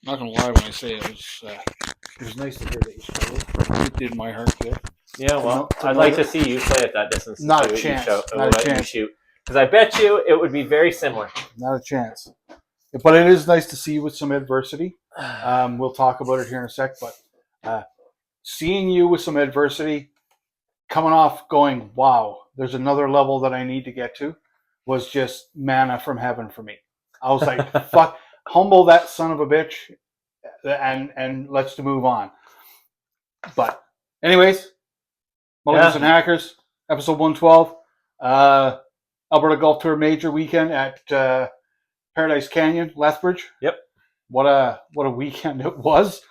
not gonna lie when I say it was nice to hear that you struggled. It did my heart good. Yeah, well, I'd like to see you play at that distance. Not a chance. Not a chance. Because I bet you it would be very similar. Not a chance. But it is nice to see you with some adversity. We'll talk about it here in a sec. But seeing you with some adversity, coming off going, wow, there's another level that I need to get to, was just manna from heaven for me. I was like, fuck, humble that son of a bitch, and let's move on. But anyways, Mulligans and Hackers, episode 112, Alberta Golf Tour major weekend at Paradise Canyon, Lethbridge. Yep. What a weekend it was.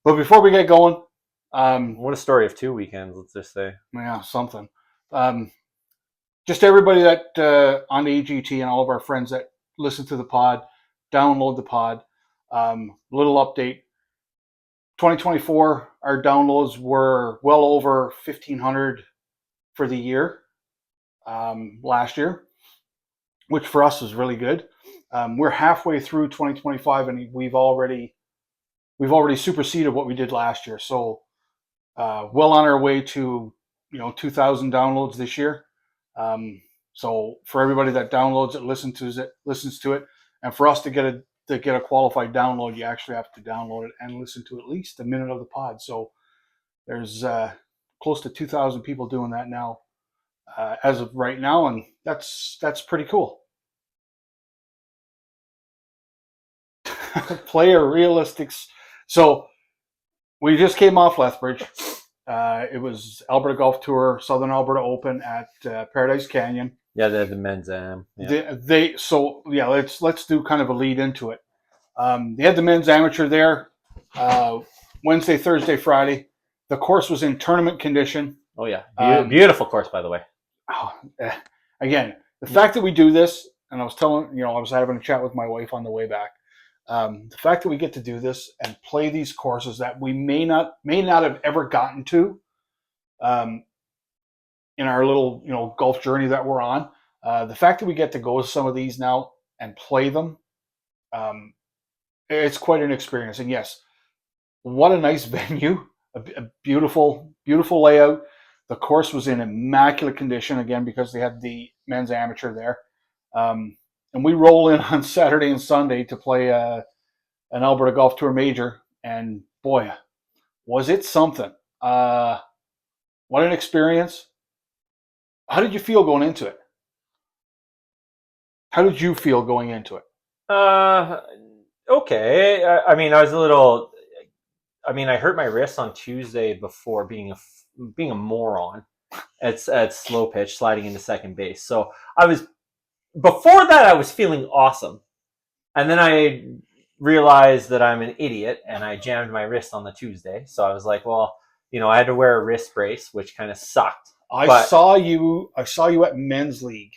But before we get going, what a story of 2 weekends, let's just say. Yeah, something. Just everybody that on the AGT and all of our friends that listen to the pod, download the pod. Little update. 2024, our downloads were well over 1,500 for the year last year, which for us is really good. We're halfway through 2025, and we've already superseded what we did last year. So well on our way to 2,000 downloads this year. So for everybody that downloads it, listens to it, and for us to get a qualified download, you actually have to download it and listen to at least a minute of the pod. So there's close to 2,000 people doing that now, as of right now, and that's pretty cool. Player realistics. So we just came off Lethbridge. It was Alberta Golf Tour, Southern Alberta Open at Paradise Canyon. Yeah, they had the men's am. Yeah. Let's do kind of a lead into it. They had the men's amateur there Wednesday, Thursday, Friday. The course was in tournament condition. Oh yeah, beautiful course, by the way. Again, the fact that we do this, and I was having a chat with my wife on the way back. The fact that we get to do this and play these courses that we may not have ever gotten to in our little golf journey that we're on, the fact that we get to go to some of these now and play them, it's quite an experience. And yes, what a nice venue, a beautiful layout. The course was in immaculate condition again because they had the men's amateur there. And we roll in on Saturday and Sunday to play an Alberta Golf Tour major. And boy, was it something. What an experience. How did you feel going into it? How did you feel going into it? Okay. I mean, I was a little... I mean, I hurt my wrist on Tuesday before being a moron at slow pitch, sliding into second base. So before that, I was feeling awesome. And then I realized that I'm an idiot and I jammed my wrist on the Tuesday. So I was like, well, I had to wear a wrist brace, which kind of sucked. I saw you at Men's League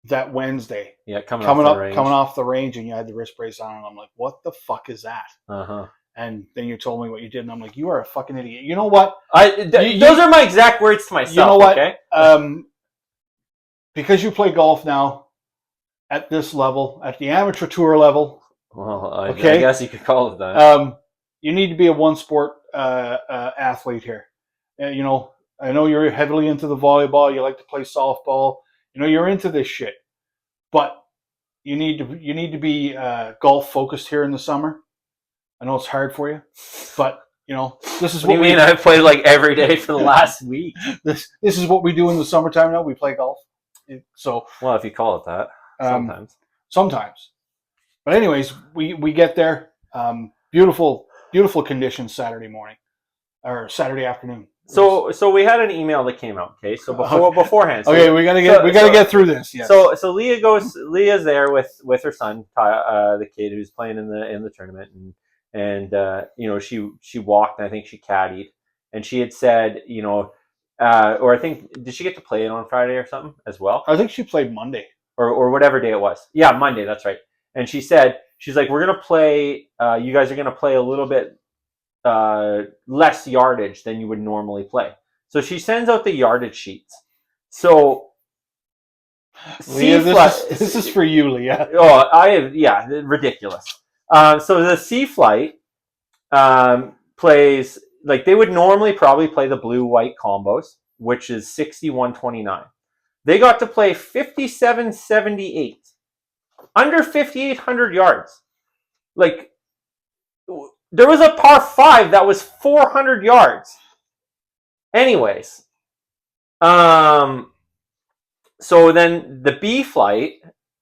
that Wednesday. Yeah, coming off the range, and you had the wrist brace on, and I'm like, what the fuck is that? Uh-huh. And then you told me what you did, and I'm like, you are a fucking idiot. You know what? Those are my exact words to myself. You know what? Okay? Because you play golf now at this level, at the amateur tour level. Well, I guess you could call it that. You need to be a one-sport athlete here. I know you're heavily into the volleyball. You like to play softball. You're into this shit. But you need to be golf focused here in the summer. I know it's hard for you, but this is what you mean. I've played like every day for the last week. This is what we do in the summertime. Now we play golf. So well, if you call it that, sometimes. But anyways, we get there. Beautiful conditions Saturday morning or Saturday afternoon. So we had an email that came out. Okay, so beforehand. So, okay, we gotta get through this. Yes. So Leah's there with her son, the kid who's playing in the tournament, and she walked, and I think she caddied, and she had said, or I think, did she get to play it on Friday or something as well? I think she played Monday or whatever day it was. Yeah, Monday. That's right. And she said, she's like, we're gonna play. You guys are gonna play a little bit less yardage than you would normally play. So she sends out the yardage sheets. So Leah, this is for you, Leah. Oh, ridiculous. So the C flight plays, like, they would normally probably play the blue-white combos, which is 61-29. They got to play 57-78, under 5,800 yards. Like, there was a par 5 that was 400 yards. Anyways, so then the B flight,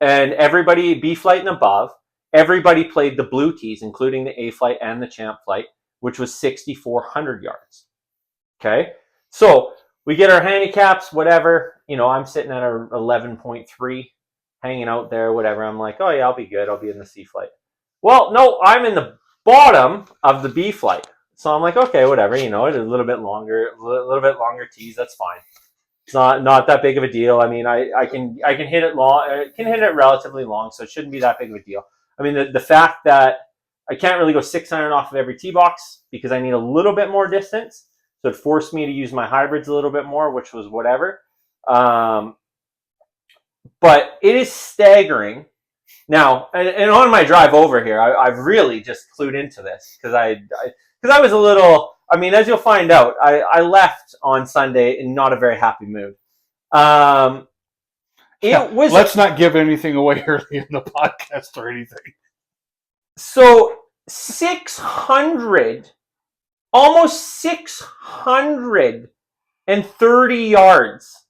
and everybody, B flight and above, everybody played the blue tees, including the A flight and the champ flight, which was 6,400 yards. Okay, so we get our handicaps, whatever. I'm sitting at a 11.3, hanging out there, whatever. I'm like, oh yeah, I'll be good. I'll be in the C flight. Well, no, I'm in the bottom of the B flight. So I'm like, okay, whatever. It's a little bit longer tees. That's fine. It's not that big of a deal. I mean, I can hit it long. I can hit it relatively long, so it shouldn't be that big of a deal. I mean, the fact that I can't really go 600 off of every tee box because I need a little bit more distance, so it forced me to use my hybrids a little bit more, which was whatever. But it is staggering. Now, and on my drive over here, I've really just clued into this because I was a little. I mean, as you'll find out, I left on Sunday in not a very happy mood. Let's not give anything away early in the podcast or anything. So 600, almost 630 yards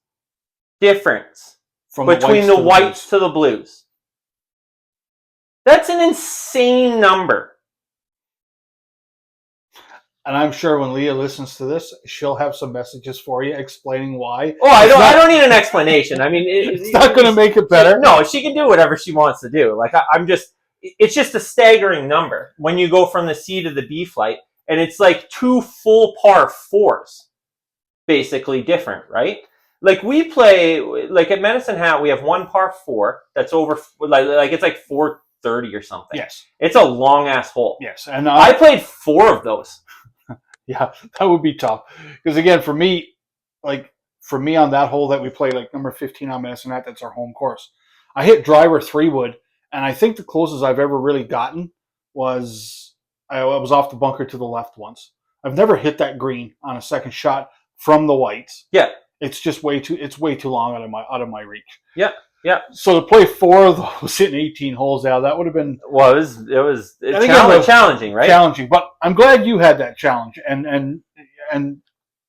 difference between the whites to the blues. That's an insane number. And I'm sure when Leah listens to this, she'll have some messages for you explaining why. Oh, I don't need an explanation. I mean, it's not going to make it better. No, she can do whatever she wants to do. Like, it's just a staggering number when you go from the C to the B flight, and it's like 2 full par 4s, basically different, right? Like, we play, like at Medicine Hat, we have 1 par 4 that's over, like it's like 430 or something. Yes. It's a long ass hole. Yes. And I played 4 of those. Yeah, that would be tough. Because again, for me on that hole that we played, like number 15 on Medicine Hat, that's our home course. I hit driver 3-wood, and I think the closest I've ever really gotten was I was off the bunker to the left once. I've never hit that green on a second shot from the whites. Yeah. It's just way too long out of my reach. Yeah. Yeah. So to play 4 of those hitting 18 holes out, that would have been challenging, right? Challenging, but I'm glad you had that challenge, and I mean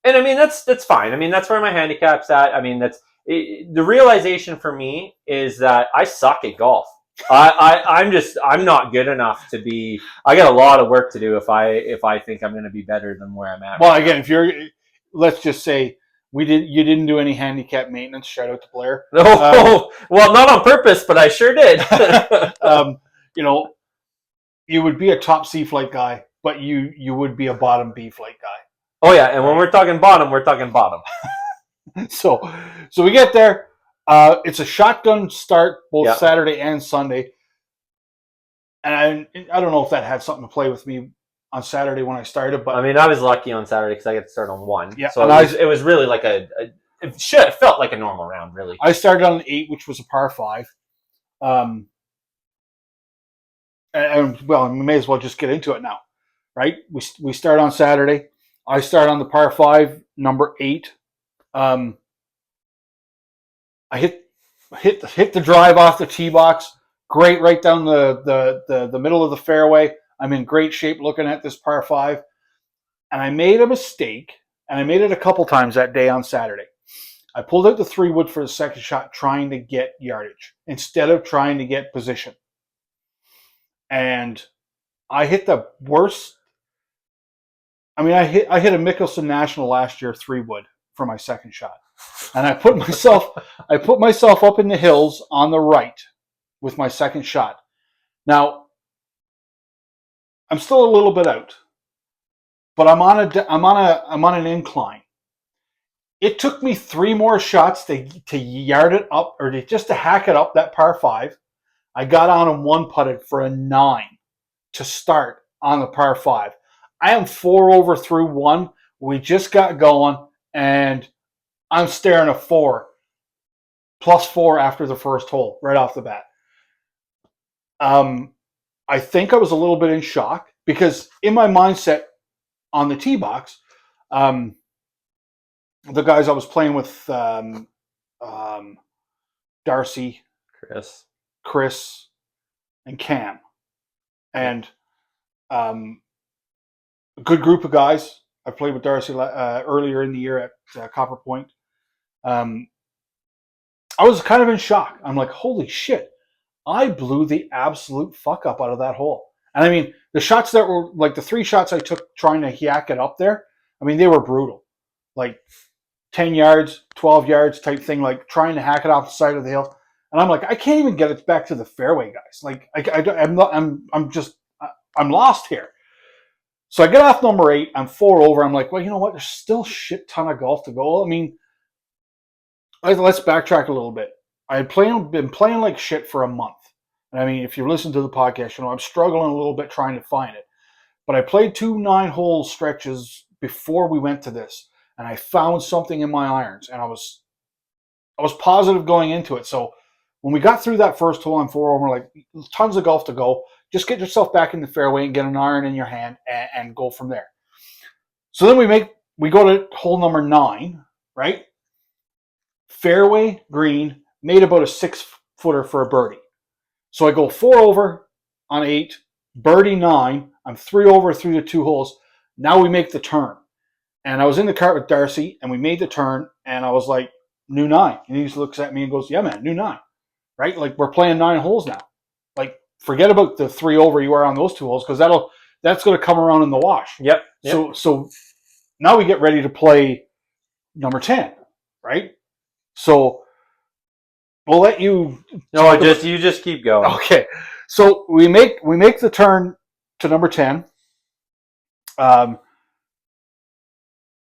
that's fine. I mean, that's where my handicap's at. I mean, the realization for me is that I suck at golf. I'm not good enough to be. I got a lot of work to do if I think I'm going to be better than where I'm at. Well, right again, let's just say. You didn't do any handicap maintenance. Shout out to Blair. No, well, not on purpose, but I sure did. You would be a top C flight guy, but you would be a bottom B flight guy. Oh yeah, and when we're talking bottom, we're talking bottom. So we get there. It's a shotgun start both Saturday and Sunday, and I don't know if that had something to play with me on Saturday when I started, but I mean, I was lucky on Saturday because I got to start on 1. Yeah, so it was really like it felt like a normal round, really. I started on an 8, which was a par 5. And well, we may as well just get into it now, right? We start on Saturday. I start on the par 5, number 8. I hit the drive off the tee box, great, right down the middle of the fairway. I'm in great shape looking at this par 5. And I made a mistake, and I made it a couple times that day on Saturday. I pulled out the 3-wood for the second shot trying to get yardage instead of trying to get position. And I hit the worst. I mean, I hit a Mickelson National last year 3-wood for my second shot. And I put myself up in the hills on the right with my second shot. Now, I'm still a little bit out, but I'm on an incline. It took me 3 more shots to yard it up, or just to hack it up that par 5. I got on and 1-putted for a 9 to start on the par 5. I am 4 over through 1. We just got going, and I'm staring a 4, +4 after the first hole right off the bat. I think I was a little bit in shock because in my mindset on the tee box, the guys I was playing with, Darcy, Chris, and Cam, and a good group of guys. I played with Darcy earlier in the year at Copper Point. I was kind of in shock. I'm like, holy shit, I blew the absolute fuck up out of that hole. And I mean, the shots that were like the 3 shots I took trying to yak it up there, I mean, they were brutal. Like 10 yards, 12 yards type thing, like trying to hack it off the side of the hill. And I'm like, I can't even get it back to the fairway, guys. Like, I'm lost here. So I get off number 8. I'm 4 over. I'm like, well, you know what? There's still a shit ton of golf to go. I mean, let's backtrack a little bit. I had been playing like shit for a month. And I mean, if you listen to the podcast, you know, I'm struggling a little bit trying to find it. But I played 2 9-hole stretches before we went to this. And I found something in my irons. And I was positive going into it. So when we got through that first hole, I'm 4 over, like, tons of golf to go. Just get yourself back in the fairway and get an iron in your hand and go from there. So then we go to hole number 9, right? Fairway, green, made about a 6-footer for a birdie. So I go 4 over on 8, birdie 9. I'm 3 over through the 2 holes. Now we make the turn. And I was in the cart with Darcy, and we made the turn, and I was like, new 9. And he just looks at me and goes, yeah, man, new 9. Right? Like, we're playing 9 holes now. Like, forget about the 3 over you are on those 2 holes, because that's going to come around in the wash. Yep. So now we get ready to play number 10, right? So we'll let you. No, you just keep going. Okay. So we make the turn to number 10. Again,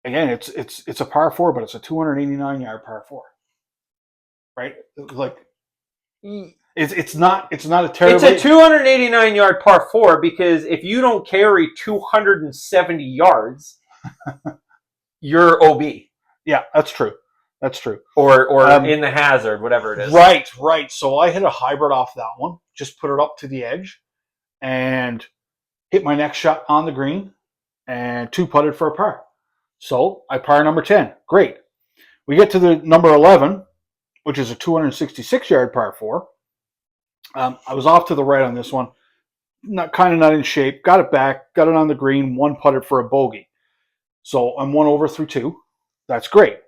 it's a par 4, but it's a 289-yard par 4. Right? Like, it's not a terrible. It's a 289-yard par 4 because if you don't carry 270 yards, you're OB. Yeah, that's true. That's true. Or in the hazard, whatever it is. Right. So I hit a hybrid off that one, just put it up to the edge, and hit my next shot on the green, and 2-putted for a par. So I par number 10. Great. We get to the number 11, which is a 266-yard par 4. I was off to the right on this one. Not in shape. Got it back. Got it on the green. 1-putted for a bogey. So I'm 1 over through 2. That's great.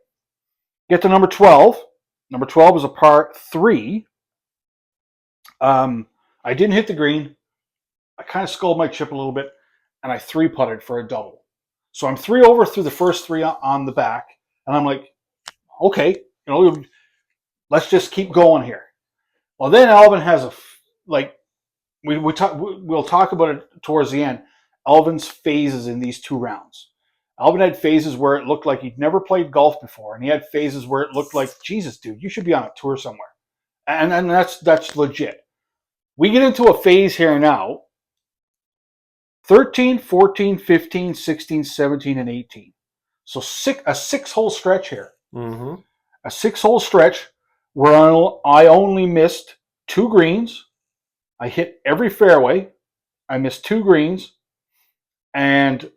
Get to number 12. Number 12 is a par 3. I didn't hit the green. I kind of sculled my chip a little bit, and I 3-putted for a double. So I'm 3 over through the first 3 on the back, and I'm like, okay, let's just keep going here. Well, then Alvin has we'll talk about it towards the end. Alvin's phases in these 2 rounds. Alvin had phases where it looked like he'd never played golf before, and he had phases where it looked like, Jesus, dude, you should be on a tour somewhere. And that's legit. We get into a phase here now. 13, 14, 15, 16, 17, and 18. So a 6-hole stretch here. Mm-hmm. A 6-hole stretch where I only missed 2 greens. I hit every fairway. I missed 2 greens. And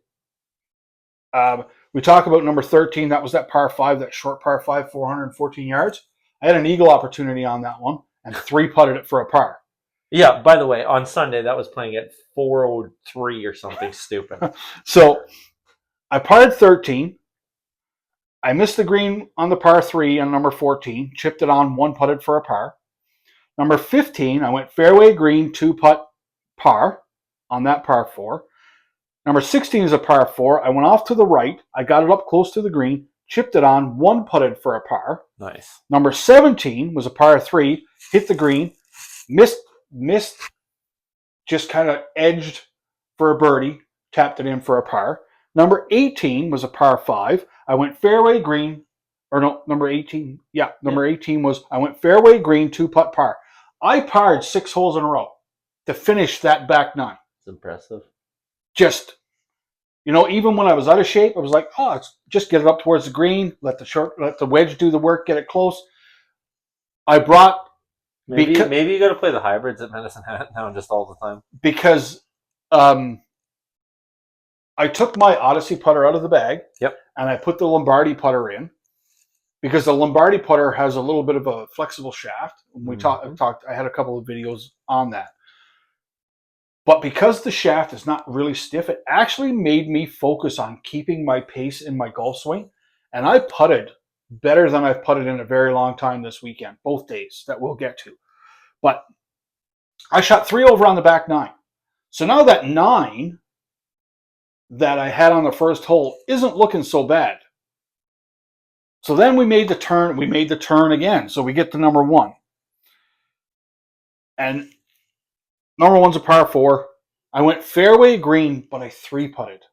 we talk about number 13. That was that par 5, that short par 5, 414 yards. I had an eagle opportunity on that one and 3-putted it for a par. Yeah, by the way, on Sunday, that was playing at 403 or something stupid. So I parred 13. I missed the green on the par 3 on number 14. Chipped it on, 1-putted for a par. Number 15, I went fairway green, 2-putt par on that par 4. Number 16 is a par 4. I went off to the right. I got it up close to the green, chipped it on, 1-putted for a par. Nice. Number 17 was a par 3. Hit the green, missed, just kind of edged for a birdie, tapped it in for a par. Number 18 was a par 5. I went fairway green, or no, number 18. Yeah, number 18 was, I went fairway green, 2-putt par. I parred 6 holes in a row to finish that back 9. It's impressive. Just, even when I was out of shape, I was like, just get it up towards the green, let the wedge do the work, get it close. I brought Maybe you got to play the hybrids at Medicine Hat now just all the time. Because I took my Odyssey putter out of the bag. Yep. And I put the Lombardi putter in because the Lombardi putter has a little bit of a flexible shaft. We talked. I had a couple of videos on that. But because the shaft is not really stiff, it actually made me focus on keeping my pace in my golf swing. And I putted better than I've putted in a very long time this weekend, both days that we'll get to. But I shot 3 over on the back 9. So now that 9 that I had on the first hole isn't looking so bad. So then we made the turn. We made the turn again. So we get to number 1. And number 1's a par 4. I went fairway green, but I 3-putted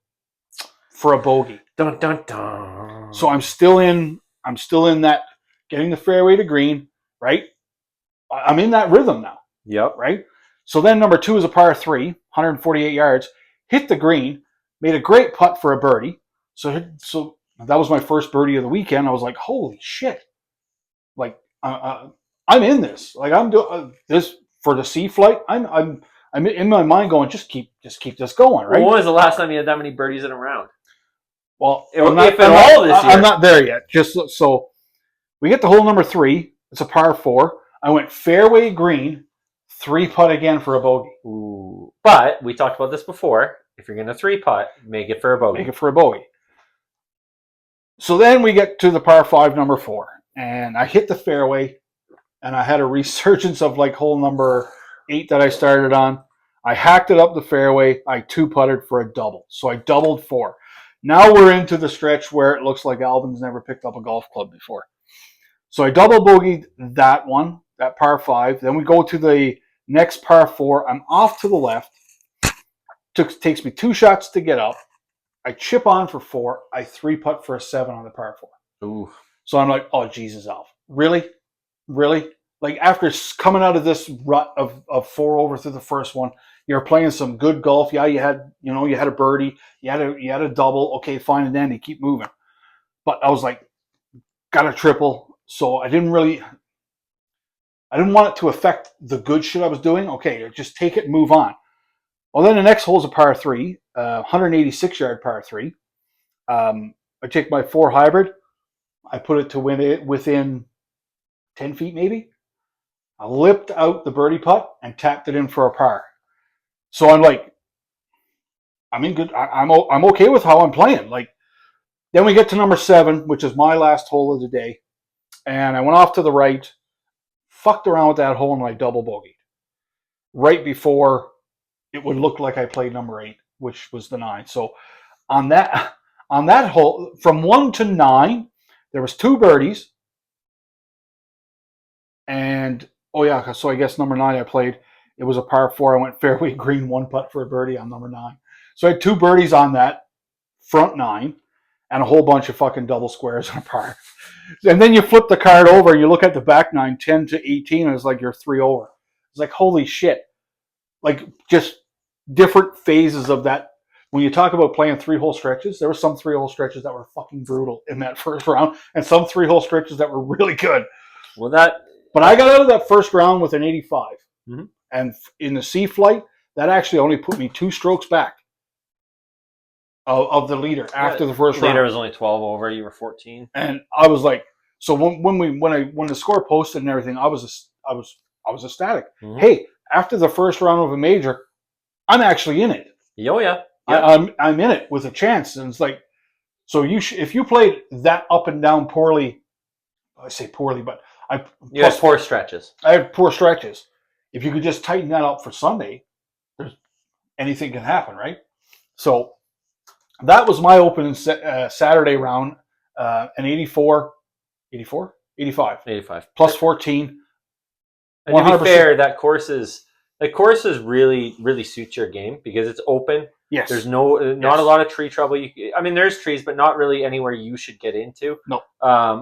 for a bogey. Dun dun dun. So I'm still in that getting the fairway to green, right? I'm in that rhythm now. Yep. Right? So then number 2 is a par 3, 148 yards, hit the green, made a great putt for a birdie. So that was my first birdie of the weekend. I was like, holy shit. Like, I'm in this. Like, I'm doing this for the sea flight. I'm in my mind going, just keep this going, right? When was the last time you had that many birdies in a round? Well, if at all this year. I'm not there yet. Just so we get to hole number 3. It's a par 4. I went fairway green, 3-putt again for a bogey. Ooh. But we talked about this before. If you're going to 3-putt, make it for a bogey. Make it for a bogey. So then we get to the par 5, number 4. And I hit the fairway, and I had a resurgence of like hole number 8 that I started on. I hacked it up the fairway. I 2-putted for a double. So I doubled 4. Now we're into the stretch where it looks like Alvin's never picked up a golf club before. So I double bogeyed that one, that par 5. Then we go to the next par 4. I'm off to the left. Takes me 2 shots to get up. I chip on for 4. I 3-putt for a 7 on the par 4. Ooh. So I'm like, oh, Jesus, Alv. Really? Like, after coming out of this rut of 4 over through the first one, you're playing some good golf. Yeah, you had a birdie. You had a double. Okay, fine and dandy. Keep moving. But I was like, got a triple. So I didn't want it to affect the good shit I was doing. Okay, just take it and move on. Well, then the next hole is a par 3, 186-yard par 3. I take my 4 hybrid. I put it to win it within 10 feet maybe. I lipped out the birdie putt and tapped it in for a par. So I'm like, I'm in good. I'm okay with how I'm playing. Like, then we get to number 7, which is my last hole of the day, and I went off to the right, fucked around with that hole, and I double bogeyed right before it would look like I played number 8, which was the 9. So on that hole, from 1 to 9, there was 2 birdies, and so I guess number 9 I played. It was a par 4. I went fairway green, 1-putt for a birdie on number 9. So I had 2 birdies on that front 9, and a whole bunch of fucking double squares on a par. And then you flip the card over, and you look at the back 9, 10 to 18, and it's like you're 3 over. It's like, holy shit. Like, just different phases of that. When you talk about playing 3-hole stretches, there were some 3-hole stretches that were fucking brutal in that first round, and some 3-hole stretches that were really good. But I got out of that first round with an 85. Mm-hmm. And in the sea flight, that actually only put me 2 strokes back of the leader after the first round. Leader was only 12 over. You were 14. And I was like, so when the score posted and everything, I was ecstatic. Mm-hmm. Hey, after the first round of a major, I'm actually in it. Oh yeah. I'm in it with a chance. And it's like, so if you played that up and down poorly, I say poorly, but you had poor stretches. I had poor stretches. If you could just tighten that up for Sunday, anything can happen, right? So that was my opening Saturday round, an 85. Plus 14. And 100%. To be fair, that course really, really suits your game because it's open. Yes. There's not a lot of tree trouble. There's trees, but not really anywhere you should get into. No.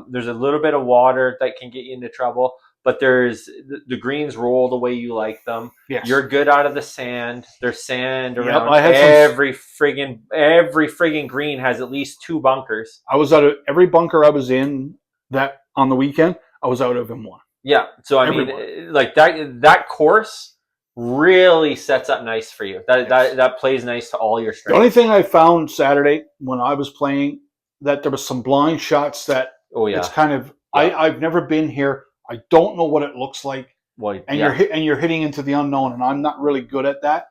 There's a little bit of water that can get you into trouble. But there's the greens roll the way you like them. Yes. You're good out of the sand. There's sand around every friggin' green has at least 2 bunkers. I was out of every bunker I was in that on the weekend. I was out of in 1. Yeah. So I mean, like that course really sets up nice for you. That plays nice to all your The only strengths. thing I found Saturday when I was playing that there was some blind shots that Oh it's yeah. kind of Yeah. I've never been here. I don't know what it looks like, Well, and yeah. you're hitting into the unknown, and I'm not really good at that.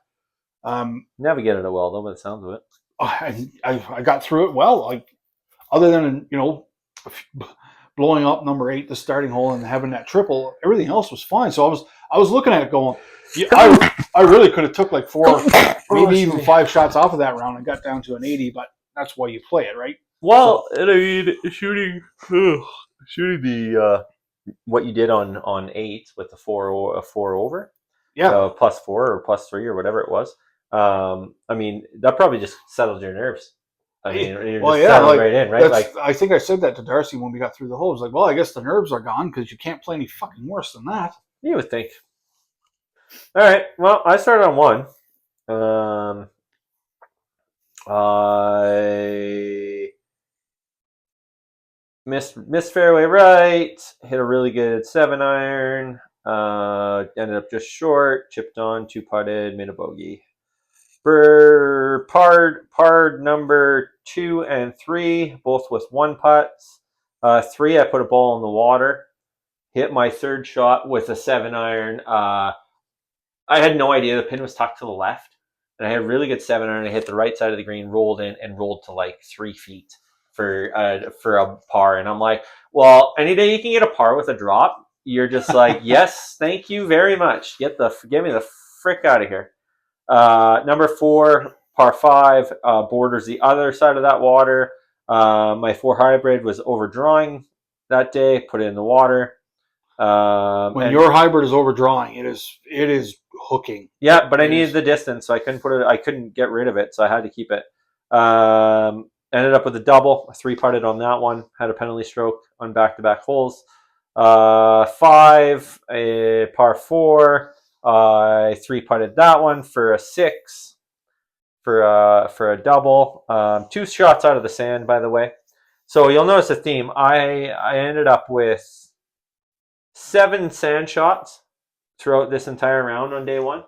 Navigated it well though, by the sounds of it. I got through it well. Like other than blowing up number 8, the starting hole, and having that triple, everything else was fine. So I was looking at it going, yeah, I really could have took like 4, maybe even 5 shots off of that round and got down to an 80. But that's why you play it, right? Well, so, and I mean, shooting the what you did on 8 with the 4 over, yeah, +4 or +3 or whatever it was. I mean, that probably just settled your nerves. I mean, you're just settled right in, right? Like, I think I said that to Darcy when we got through the hole. I was like, well, I guess the nerves are gone because you can't play any fucking worse than that. You would think. All right. Well, I started on 1. I missed fairway right. Hit a really good 7-iron. Ended up just short. Chipped on, 2-putted, made a bogey. For par number 2 and 3, both with 1 putts. 3, I put a ball in the water. Hit my 3rd shot with a 7-iron. I had no idea the pin was tucked to the left, and I had a really good 7-iron. I hit the right side of the green, rolled in, and rolled to like 3 feet for a par. And I'm like, well, any day you can get a par with a drop, you're just like, yes, thank you very much. Get me the frick out of here. Number 4, par 5, borders the other side of that water. My 4 hybrid was overdrawing that day. Put it in the water. When your hybrid is overdrawing, it is hooking. Yeah, but I needed the distance, so I couldn't put it. I couldn't get rid of it, so I had to keep it. Ended up with a double. I 3-putted on that one. Had a penalty stroke on back-to-back holes. 5, a par 4. I 3-putted that one for a 6 for a double. 2 shots out of the sand, by the way. So you'll notice a theme. I ended up with 7 sand shots throughout this entire round on day 1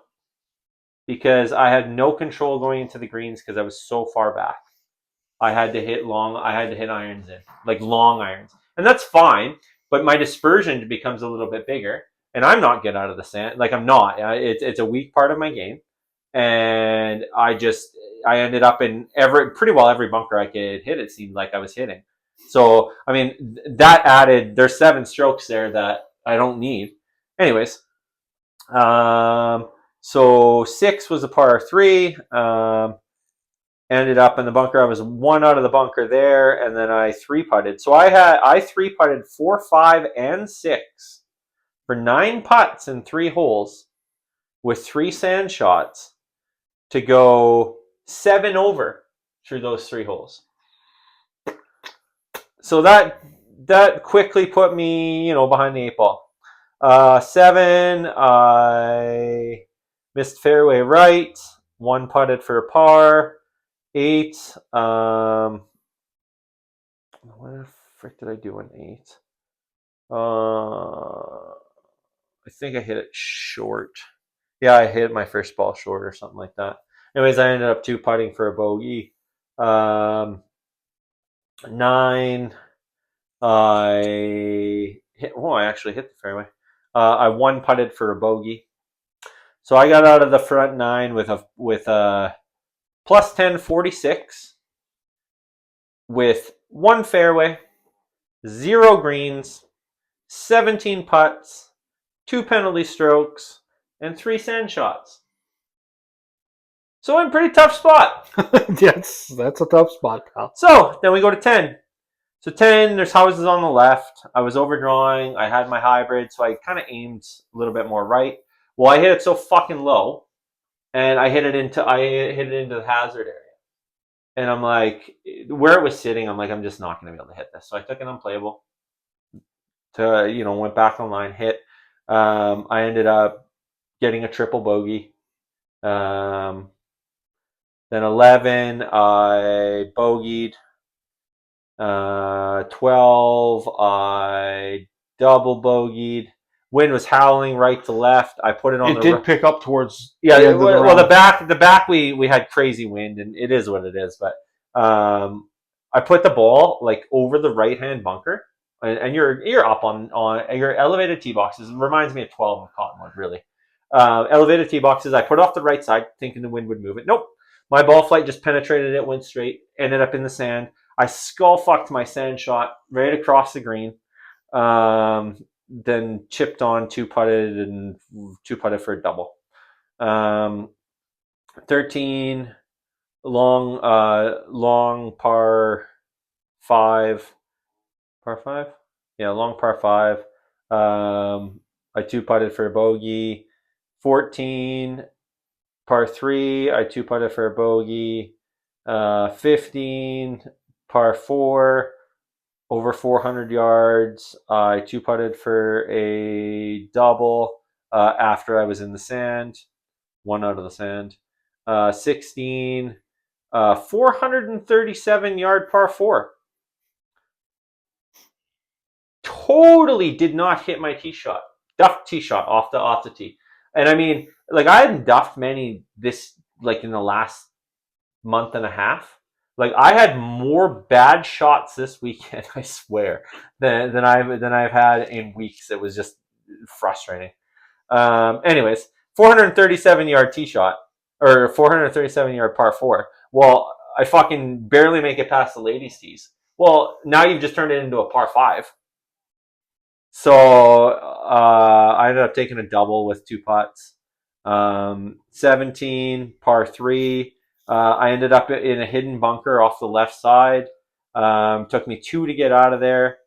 because I had no control going into the greens because I was so far back. I had to hit irons in, like long irons. And that's fine, but my dispersion becomes a little bit bigger. And I'm not good out of the sand. Like, I'm not. It's a weak part of my game. And I ended up in pretty well every bunker I could hit, it seemed like I was hitting. So, I mean, that added, there's 7 strokes there that I don't need. Anyways, so 6 was a par 3. Ended up in the bunker. I was 1 out of the bunker there, and then I 3-putted. So I 3-putted 4, 5, and 6 for 9 putts in 3 holes with 3 sand shots to go 7 over through those 3 holes. So that quickly put me, behind the 8 ball. 7, I missed fairway right, 1-putted for a par. 8, what the frick did I do on 8? I think I hit it short. Yeah, I hit my first ball short or something like that. Anyways, I ended up 2-putting for a bogey. 9, I actually hit the fairway. I 1-putted for a bogey. So I got out of the front 9 with a plus 1046 with 1 fairway, 0 greens, 17 putts, 2 penalty strokes, and 3 sand shots. So in a pretty tough spot. Yes, that's a tough spot, pal. So then we go to 10. So 10, there's houses on the left. I was overdrawing. I had my hybrid, so I kind of aimed a little bit more right. Well, I hit it so fucking low, and I hit it into the hazard area. And I'm like, where it was sitting, I'm like, I'm just not going to be able to hit this. So I took an unplayable went back online, hit. I ended up getting a triple bogey. Then 11, I bogeyed. 12, I double bogeyed. Wind was howling right to left. I put it on It did pick up towards yeah. the end of the Well, round. the back we had crazy wind, and it is what it is. But I put the ball like over the right hand bunker, and you're up on your elevated tee boxes. It reminds me of 12 of Cottonwood, really. Elevated tee boxes. I put it off the right side, thinking the wind would move it. Nope. My ball flight just penetrated it, went straight, ended up in the sand. I skull fucked my sand shot right across the green. Then chipped on, two putted for a double. 13 long par five. Par five? Yeah, long par five. I two putted for a bogey. 14 par three. I two putted for a bogey. 15 par four. Over 400 yards. I two putted for a double after I was in the sand. One out of the sand. 16. 437 yard par four. Totally did not hit my tee shot. Duffed tee shot off the tee. And I mean, like I hadn't duffed many this like in the last month and a half. Like I had more bad shots this weekend, I swear, than I've had in weeks. It was just frustrating. Anyways, 437 yard tee shot or 437 yard par four. Well, I fucking barely make it past the ladies' tees. Well, now you've just turned it into a par five. So I ended up taking a double with two putts. 17 par three. I ended up in a hidden bunker off the left side. Took me 2 to get out of there,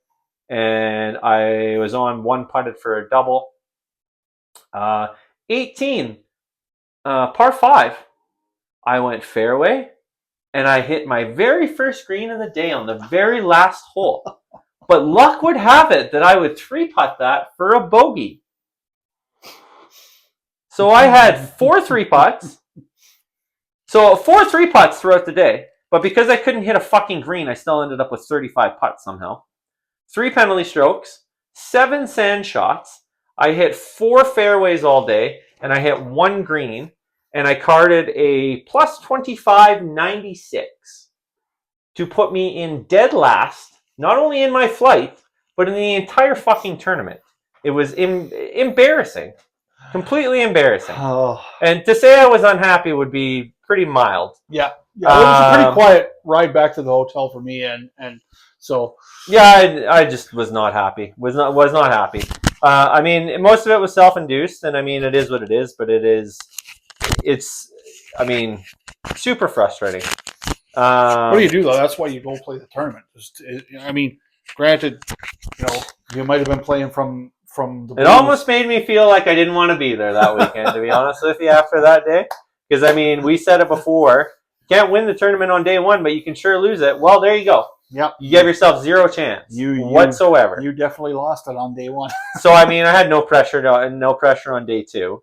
and I was on one putted for a double. 18 par five. I went fairway, and I hit my very first green of the day on the very last hole. But luck would have it that I would 3-putt that for a bogey. So I had 4 3-putts. So 4 3-putts throughout the day. But because I couldn't hit a fucking green, I still ended up with 35 putts somehow. 3 penalty strokes, 7 sand shots. I hit 4 fairways all day, and I hit 1 green, and I carded a plus 25.96 to put me in dead last, not only in my flight, but in the entire fucking tournament. It was embarrassing. Completely embarrassing. Oh. And to say I was unhappy would be pretty mild. Yeah. It was a pretty quiet ride back to the hotel for me, and so yeah, I just was not happy. Was not happy. I mean, most of it was self-induced, and I mean, it is what it is. But it's I mean, super frustrating. What do you do though? That's why you go play the tournament. I mean, granted, you might have been playing from the. It almost made me feel like I didn't want to be there that weekend, to be honest with you, after that day. Because I mean, we said it before. Can't win the tournament on day one, but you can sure lose it. Well, there you go. Yep. You gave yourself zero chance whatsoever. You definitely lost it on day one. So I mean, I had no pressure on day two,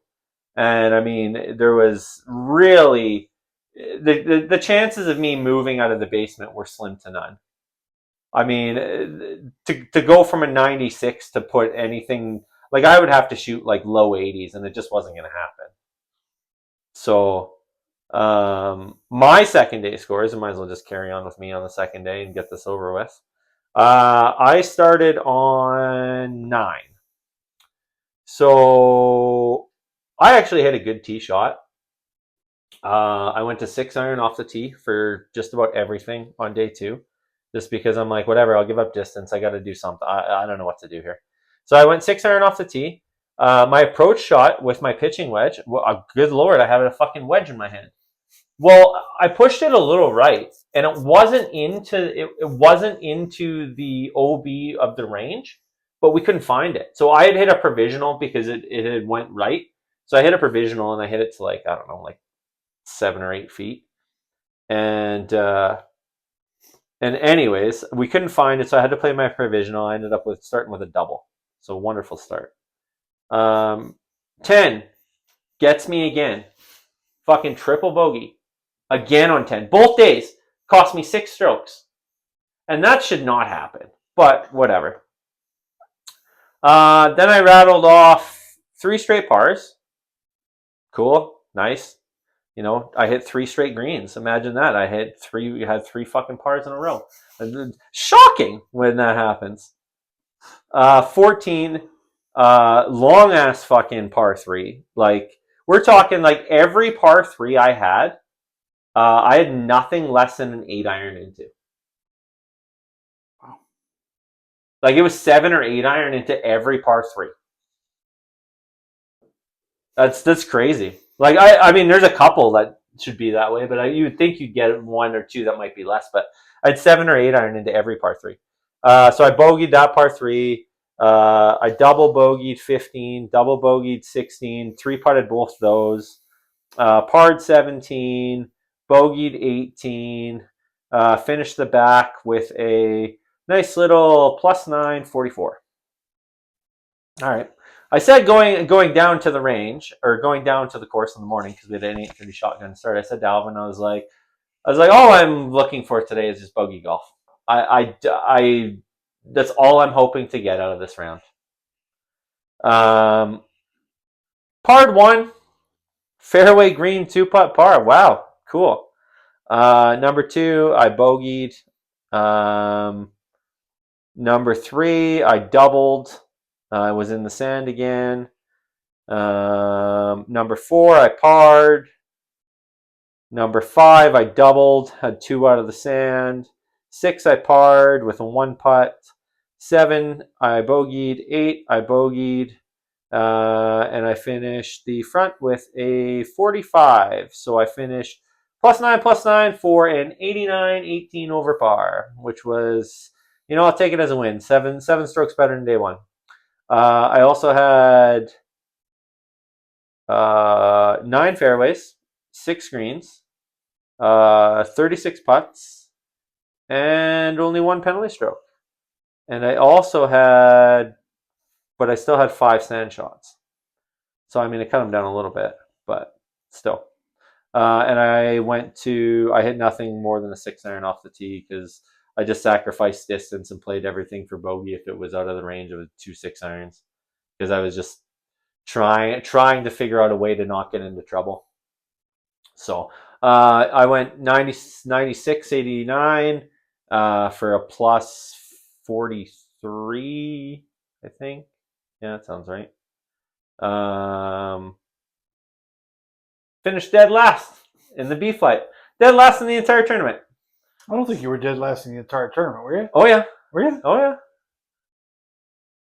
and I mean, there was really the chances of me moving out of the basement were slim to none. I mean, to go from a 96 to put anything like I would have to shoot like low 80s, and it just wasn't going to happen. So. My second day scores, I might as well just carry on with me on the second day and get this over with. I started on 9. So I actually had a good tee shot. I went to 6 iron off the tee for just about everything on day 2. Just because I'm like, whatever, I'll give up distance. I got to do something. I don't know what to do here. So I went 6 iron off the tee. My approach shot with my pitching wedge, well, good Lord, I have a fucking wedge in my hand. Well, I pushed it a little right, and it wasn't into the OB of the range, but we couldn't find it. So I had hit a provisional because it had went right. So I hit a provisional, and I hit it to like, I don't know, like 7 or 8 feet. And anyways, we couldn't find it, so I had to play my provisional. I ended up starting with a double. So wonderful start. 10 gets me again. Fucking triple bogey. Again on 10. Both days cost me 6 strokes. And that should not happen. But whatever. Then I rattled off 3 straight pars. Cool, nice. You know, I hit 3 straight greens. Imagine that. I had 3 fucking pars in a row. Shocking when that happens. 14, long ass fucking par 3. Like, we're talking like every par 3 I had nothing less than an 8 iron into. Wow. Like, it was 7 or 8 iron into every par 3. That's crazy. Like, I mean, there's a couple that should be that way, but you would think you'd get 1 or 2 that might be less. But I had 7 or 8 iron into every par 3. So I bogeyed that par 3. I double bogeyed 15, double bogeyed 16, 3-putted both those. Parred 17, bogeyed 18. Finished the back with a nice little +9, 44. All right. I said going down to the range or going down to the course in the morning because we had an 8:30 shotgun start. I said to Alvin, I was like, all I'm looking for today is just bogey golf. I that's all I'm hoping to get out of this round. Parred 1, fairway green 2-putt par. Wow, cool. Number 2, I bogeyed. Number 3, I doubled. I was in the sand again. Number 4, I parred. Number 5, I doubled, had 2 out of the sand. 6, I parred with a 1-putt. 7, I bogeyed. 8, I bogeyed. And I finished the front with a 45. So I finished +9 for an 89-18 over par, which was, I'll take it as a win. Seven strokes better than day one. I also had 9 fairways, 6 greens, 36 putts, and only 1 penalty stroke. And I also had, but I still had 5 sand shots. So, I mean, I cut them down a little bit, but still. And I hit nothing more than a 6 iron off the tee because I just sacrificed distance and played everything for bogey if it was out of the range of 2 6 irons because I was just trying to figure out a way to not get into trouble. So I went 96, 89 for a +43, I think. Yeah, that sounds right. Finished dead last in the B flight. Dead last in the entire tournament. I don't think you were dead last in the entire tournament, were you? Oh, yeah. Were you? Oh, yeah.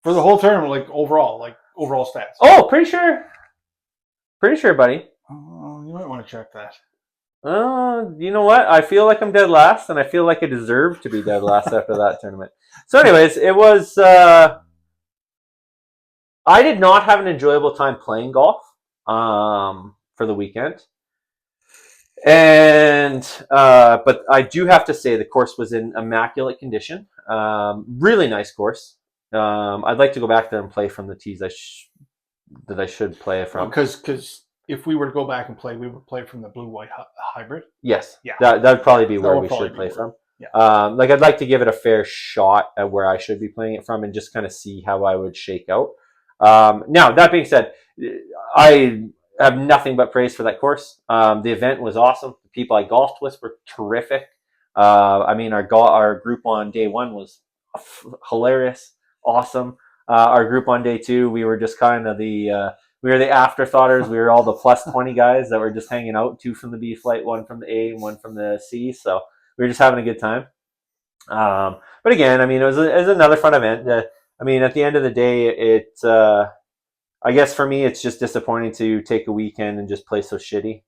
For the whole tournament, like overall stats. Oh, pretty sure. Pretty sure, buddy. You might want to check that. You know what? I feel like I'm dead last, and I feel like I deserve to be dead last after that tournament. So, anyways, it was. I did not have an enjoyable time playing golf for the weekend, and but I do have to say the course was in immaculate condition. Really nice course. I'd like to go back there and play from the tees that I should play from. Because if we were to go back and play, we would play from the blue-white hybrid. Yes. Yeah. That would probably be where we should play from. Yeah. Like I'd like to give it a fair shot at where I should be playing it from and just kind of see how I would shake out. Now, that being said, I have nothing but praise for that course. The event was awesome. The people I golfed with were terrific. I mean, our group on day one was hilarious, awesome. Our group on day two, we were just kind of we were the afterthoughters. We were all the +20 guys that were just hanging out, 2 from the B flight, 1 from the A, and 1 from the C. So we were just having a good time. But again, I mean, it was another fun event. I mean, at the end of the day, I guess for me, it's just disappointing to take a weekend and just play so shitty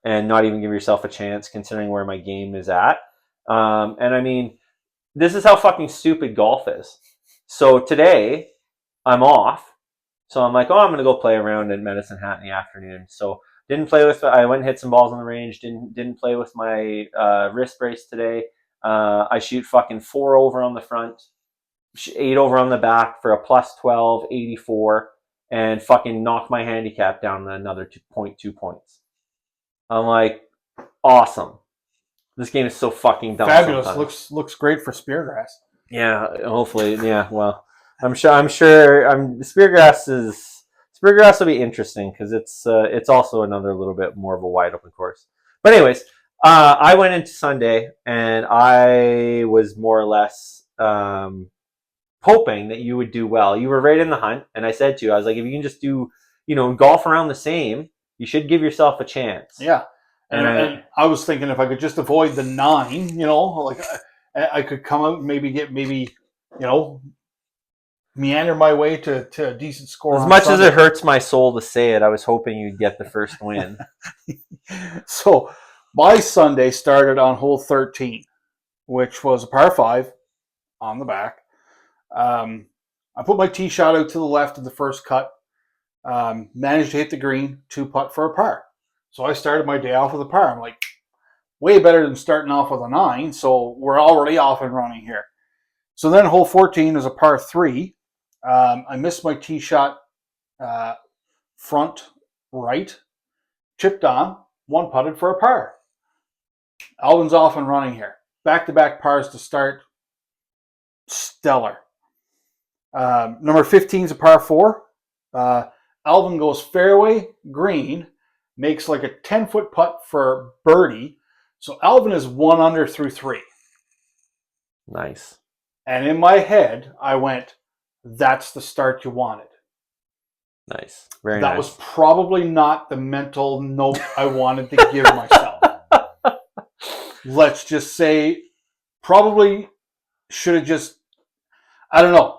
and not even give yourself a chance considering where my game is at. And I mean, this is how fucking stupid golf is. So today, I'm off. So I'm like, I'm going to go play around in Medicine Hat in the afternoon. So I went and hit some balls on the range. Didn't play with my wrist brace today. I shoot fucking 4 over on the front, 8 over on the back for a +12, 84, and fucking knock my handicap down another 2.2 points. I'm like, awesome. This game is so fucking dumb. Fabulous. Looks great for speargrass. Yeah, hopefully. Yeah, well, Speargrass will be interesting because it's also another little bit more of a wide open course. But anyways, I went into Sunday and I was more or less hoping that you would do well. You were right in the hunt, and I said to you, I was like, if you can just do, golf around the same, you should give yourself a chance. Yeah. And I was thinking if I could just avoid the 9, like I could come out and maybe meander my way to a decent score. As much as it hurts my soul to say it, I was hoping you'd get the first win. So my Sunday started on hole 13, which was a par 5 on the back. I put my tee shot out to the left of the first cut. Managed to hit the green, 2-putt for a par. So I started my day off with a par. I'm like, way better than starting off with a 9. So we're already off and running here. So then hole 14 is a par 3. I missed my tee shot front right, chipped on, 1-putted for a par. Alvin's off and running here. Back-to-back pars to start. Stellar. Number 15 is a par 4. Alvin goes fairway, green, makes like a 10-foot putt for birdie. So Alvin is 1 under through 3. Nice. And in my head, I went, that's the start you wanted. Nice. Very nice. That was probably not the mental note I wanted to give myself. Let's just say, probably should have just, I don't know.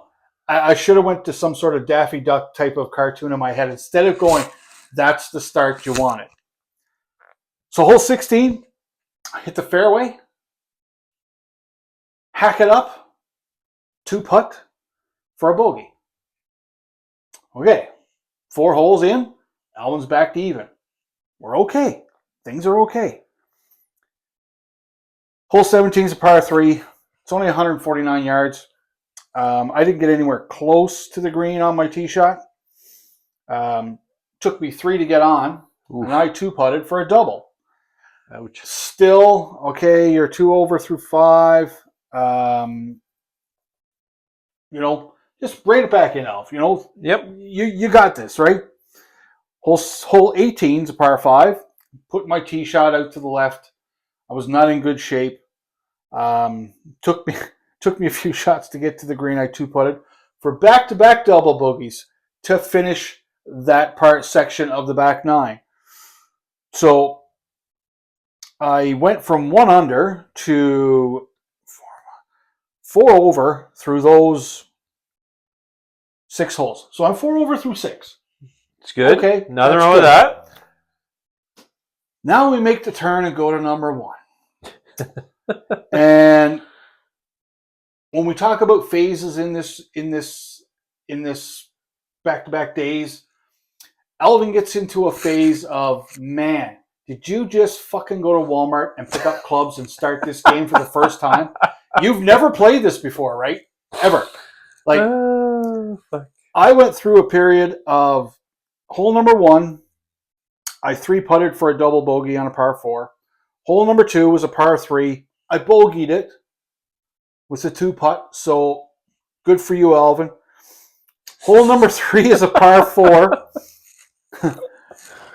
I should have went to some sort of Daffy Duck type of cartoon in my head instead of going, that's the start you wanted. So hole 16, I hit the fairway, hack it up, 2-putt for a bogey. Okay, 4 holes in, Alvin's back to even. We're okay. Things are okay. Hole 17 is a par 3. It's only 149 yards. I didn't get anywhere close to the green on my tee shot. Took me 3 to get on, and I 2-putted for a double. Ouch. Still, okay, you're 2 over through 5. Just bring it back in, Alf. Yep. You got this, right? Hole 18 is a par 5. Put my tee shot out to the left. I was not in good shape. Took me a few shots to get to the green. I 2-putted for back-to-back double bogeys to finish that part section of the back 9. So I went from 1 under to 4 over through those 6 holes. So I'm 4 over through 6. It's good. Okay. Nothing wrong with that. Now we make the turn and go to number 1. And when we talk about phases in this back-to-back days, Alvin gets into a phase of, man, did you just fucking go to Walmart and pick up clubs and start this game for the first time? You've never played this before, right? Ever. Like, I went through a period of hole number 1, I 3-putted for a double bogey on a par 4. Hole number 2 was a par 3. I bogeyed it with a 2-putt, so good for you, Alvin. Hole number 3 is a par 4.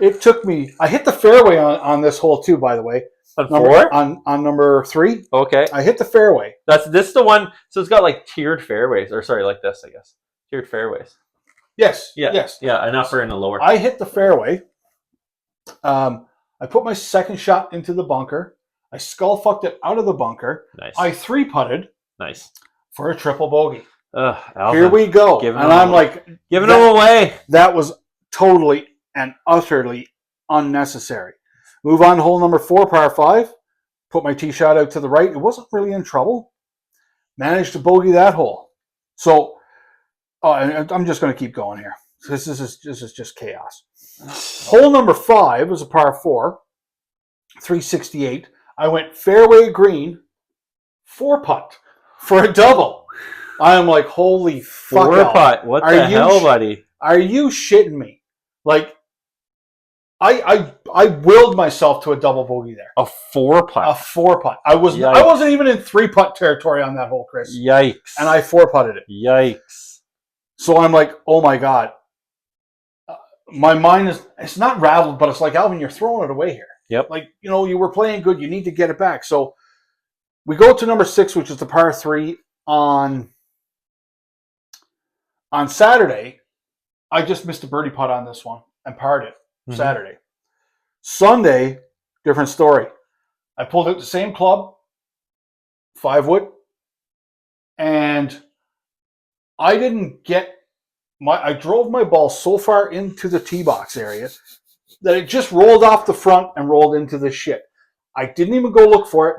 It took me, I hit the fairway on this hole too, by the way. On 4? On number 3. Okay. I hit the fairway. This is the one, so it's got like tiered fairways, or sorry, like this, I guess. Tiered fairways. Yes. Yeah. Yes. Yeah, an upper and a lower. I hit the fairway. I put my second shot into the bunker. I skull fucked it out of the bunker. Nice. I 3-putted. Nice. For a triple bogey. Alvin, here we go. And I'm like, giving them away. That was totally and utterly unnecessary. Move on to hole number 4, par 5. Put my tee shot out to the right. It wasn't really in trouble. Managed to bogey that hole. So, I'm just going to keep going here. This is just chaos. Hole number 5 was a par 4, 368. I went fairway green, 4-putt for a double. I am like, holy fuck. 4-putt. What the hell, buddy? Are you shitting me? Like, I willed myself to a double bogey there. A 4-putt. A 4-putt. I wasn't even in 3-putt territory on that hole, Chris. Yikes. And I 4-putted it. Yikes. So I'm like, oh my God. My mind it's not rattled, but it's like, Alvin, you're throwing it away here. Yep. Like, you were playing good. You need to get it back. So we go to number 6, which is the par 3 on Saturday. I just missed a birdie putt on this one and parred it Saturday. Sunday, different story. I pulled out the same club, 5-wood, and I didn't get I drove my ball so far into the tee box area that it just rolled off the front and rolled into the shit. I didn't even go look for it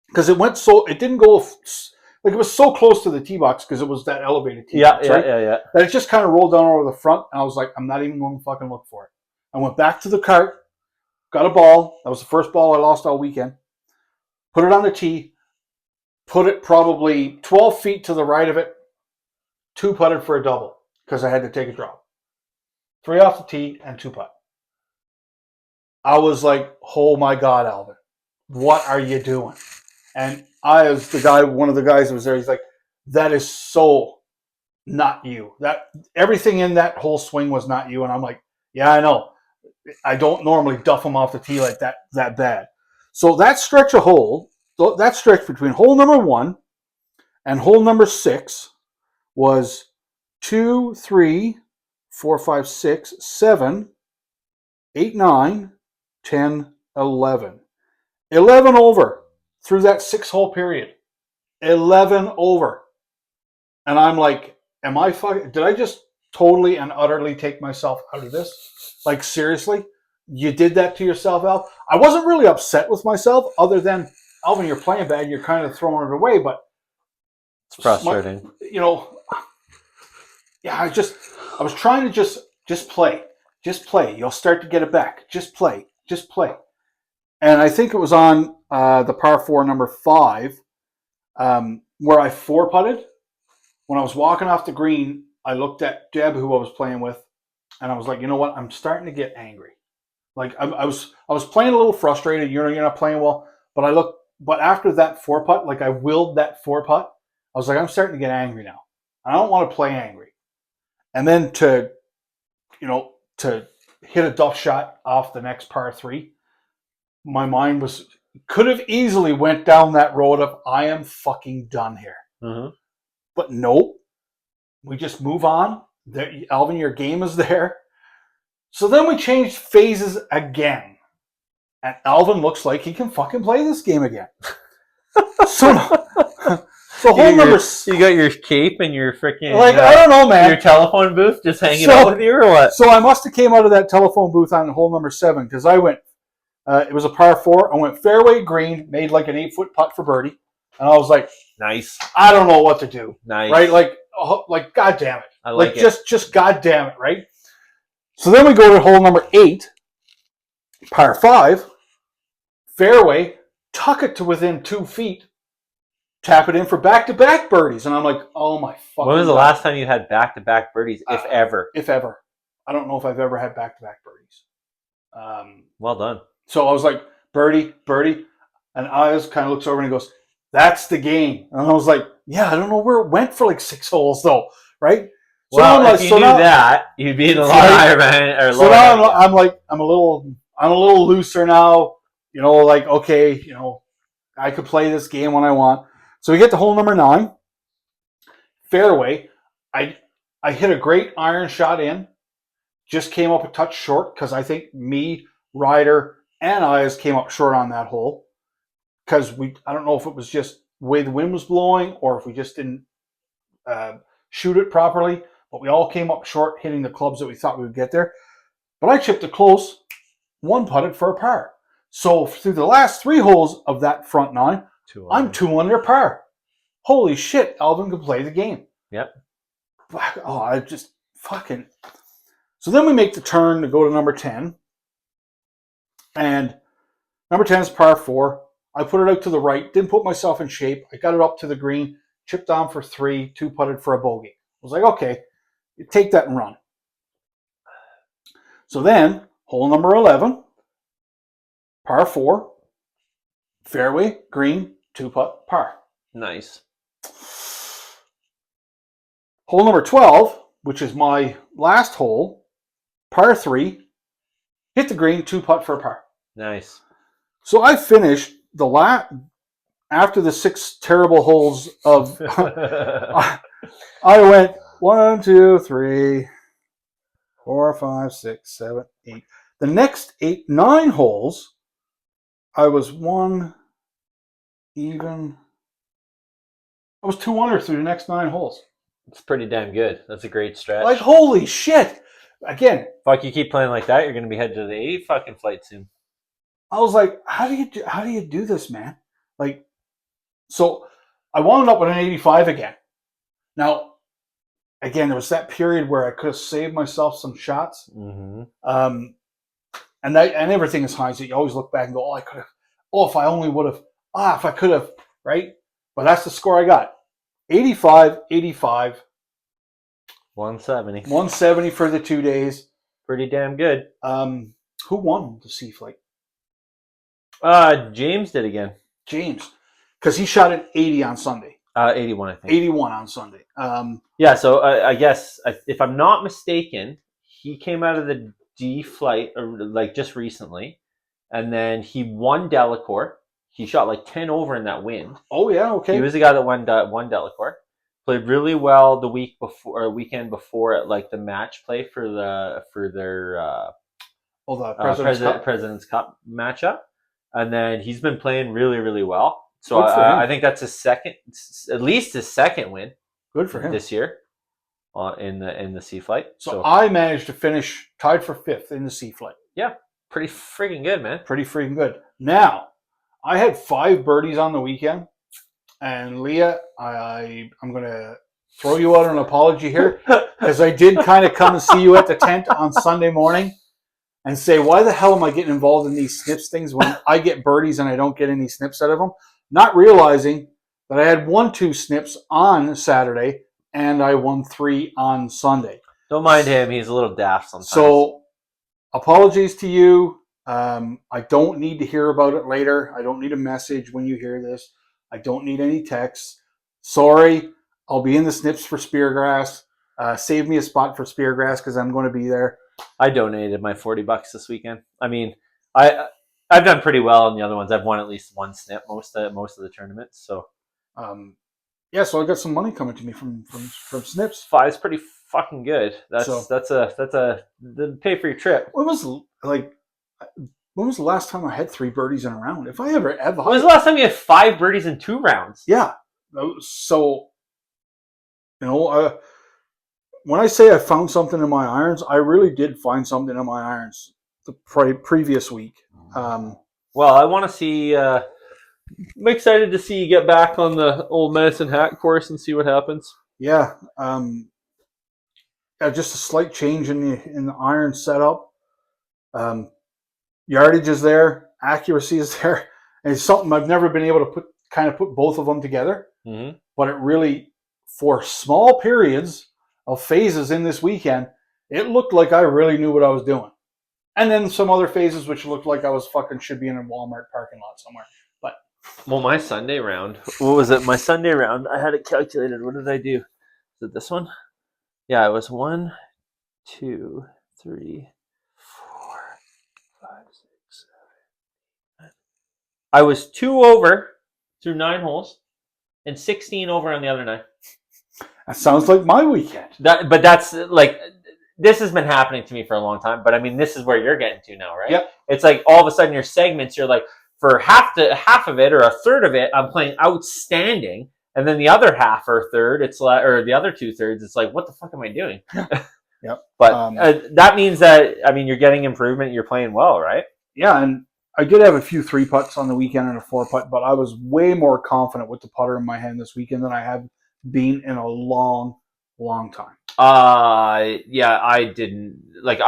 because it didn't go, like it was so close to the tee box because it was that elevated tee box, right? Yeah. That it just kind of rolled down over the front, and I was like, I'm not even going to fucking look for it. I went back to the cart, got a ball. That was the first ball I lost all weekend. Put it on the tee, put it probably 12 feet to the right of it, 2 putted for a double because I had to take a drop. 3 off the tee and 2 putt. I was like, oh my God, Alvin, what are you doing? And I was one of the guys that was there, he's like, that is so not you. That everything in that whole swing was not you. And I'm like, yeah, I know. I don't normally duff them off the tee like that bad. So that stretch of hole, that stretch between hole number 1 and hole number 6 was 2, 3, 4, 5, 6, 7, 8, 9, 10, 11. 11 over through that 6-hole period. 11 over. And I'm like, did I just totally and utterly take myself out of this? Like, seriously? You did that to yourself, Al? I wasn't really upset with myself other than, Alvin, you're playing bad, you're kind of throwing it away, but it's frustrating. I was trying to just play. Just play. You'll start to get it back. Just play. Just play. And I think it was on the par 4 number 5 where I 4-putted. When I was walking off the green, I looked at Deb, who I was playing with, and I was like, you know what? I'm starting to get angry. Like I was playing a little frustrated. You're not playing well, but after that 4-putt, like I willed that 4-putt. I was like, I'm starting to get angry now. I don't want to play angry. And then to hit a duff shot off the next par 3, my mind could have easily went down that road of I am fucking done here. Mm-hmm. But nope. We just move on. Alvin, your game is there. So then we changed phases again. And Alvin looks like he can fucking play this game again. So whole number... You got your cape and your freaking... I don't know, man. Your telephone booth just hanging out with you or what? So I must have came out of that telephone booth on hole number 7 because I went... it was a par 4. I went fairway green, made like an 8-foot putt for birdie. And I was like... Nice. I don't know what to do. Nice. Right? Like God damn it. I like it. Just God damn it, right? So then we go to hole number 8, par 5, fairway, tuck it to within 2 feet, tap it in for back-to-back birdies. And I'm like, oh my fucking When was the God. last time you had back-to-back birdies, if ever? If ever. I don't know if I've ever had back-to-back birdies. Well done. So I was like, birdie. And Ayaz kind of looks over and he goes, that's the game. And I was like, yeah, I don't know where it went for like 6 holes though, right? So well, if you knew that, you'd be in a lot higher man or lower. So now I'm a little looser now. Okay, I could play this game when I want. So we get to hole number 9, fairway. I hit a great iron shot in. Just came up a touch short because I think me, Ryder, and Ayaz came up short on that hole because I don't know if it was just the way the wind was blowing or if we just didn't shoot it properly. But we all came up short, hitting the clubs that we thought we would get there. But I chipped it close, 1-putted for a par. So through the last 3 holes of that front 9, I'm 2 under par. Holy shit, Alvin can play the game. Yep. Oh, I just fucking... So then we make the turn to go to number 10. And number 10 is par 4. I put it out to the right, didn't put myself in shape. I got it up to the green, chipped on for 3, 2-putted for a bogey. I was like, okay, you take that and run. So then, hole number 11, par 4, fairway, green, 2-putt, par. Nice. Hole number 12, which is my last hole, par 3, hit the green, 2-putt for a par. Nice. So I finished after the 6 terrible holes of I went 1, 2, 3, 4, 5, 6, 7, 8. The next 9 holes, I was even. I was 2 under through the next 9 holes. It's pretty damn good. That's a great stretch. Like, holy shit! Again, fuck, you keep playing like that, you're gonna be headed to the 80 fucking flight soon. I was like, how do you do this, man? Like, so I wound up with an 85 again. Now, again, there was that period where I could have saved myself some shots. Mm-hmm. And everything is hindsight. You always look back and go, oh, I could have. Oh, if I only would have. If I could have. Right? But that's the score I got. 85, 85. 170. 170 for the 2 days. Pretty damn good. Who won the sea flight? James did again. James. Because he shot an 80 on Sunday. 81, I think. 81 on Sunday. Yeah, so I guess, if I'm not mistaken, he came out of the D flight like just recently, and then he won Delacour. He shot like 10 over in that wind. Oh yeah, okay. He was the guy that won Delacour. Played really well the weekend before at like the match play for their President's Cup matchup, and then he's been playing really, really well. So I think that's at least his second win. Good for him this year, in the sea flight. So I managed to finish tied for 5th in the sea flight. Yeah, pretty freaking good, man. Pretty freaking good. Now, I had 5 birdies on the weekend, and Leah, I'm going to throw you out an apology here, because I did kind of come and see you at the tent on Sunday morning and say, why the hell am I getting involved in these snips things when I get birdies and I don't get any snips out of them? Not realizing that I had 2 snips on Saturday and I won 3 on Sunday. Don't mind him; he's a little daft sometimes. So, apologies to you. I don't need to hear about it later. I don't need a message when you hear this. I don't need any texts. Sorry, I'll be in the snips for Speargrass. Save me a spot for Speargrass because I'm going to be there. I donated my $40 this weekend. I mean, I've done pretty well on the other ones. I've won at least 1 snip most of the tournaments. So, so I got some money coming to me from snips. 5's pretty fucking good. That's a pay for your trip. When was the last time I had 3 birdies in a round? If I ever when was the last time you had 5 birdies in 2 rounds? Yeah. So, when I say I found something in my irons, I really did find something in my irons the previous week. Well, I want to see. I'm excited to see you get back on the old Medicine Hat course and see what happens. Yeah. Just a slight change in the iron setup. Yardage is there, accuracy is there, and it's something I've never been able to put both of them together. Mm-hmm. But it really, for small periods of phases in this weekend, it looked like I really knew what I was doing. And then some other phases which looked like I was should be in a Walmart parking lot somewhere. But my Sunday round, what was it? My Sunday round, I had it calculated. What did I do? Is it this one? Yeah, it was 1, 2, 3, 4, 5, 6, 7, 8. I was 2 over through 9 holes and 16 over on the other 9. That sounds like my weekend. But that's like, this has been happening to me for a long time. But I mean, this is where you're getting to now, right? Yep. It's like all of a sudden your segments, you're like, for half of it or a third of it, I'm playing outstanding. And then the other half or third, it's like, or the other 2/3, it's like, what the fuck am I doing? Yep. But that means that, I mean, you're getting improvement. You're playing well, right? Yeah, and I did have a few 3-putts on the weekend and a 4-putt, but I was way more confident with the putter in my hand this weekend than I have been in a long, long time. Yeah, I didn't like.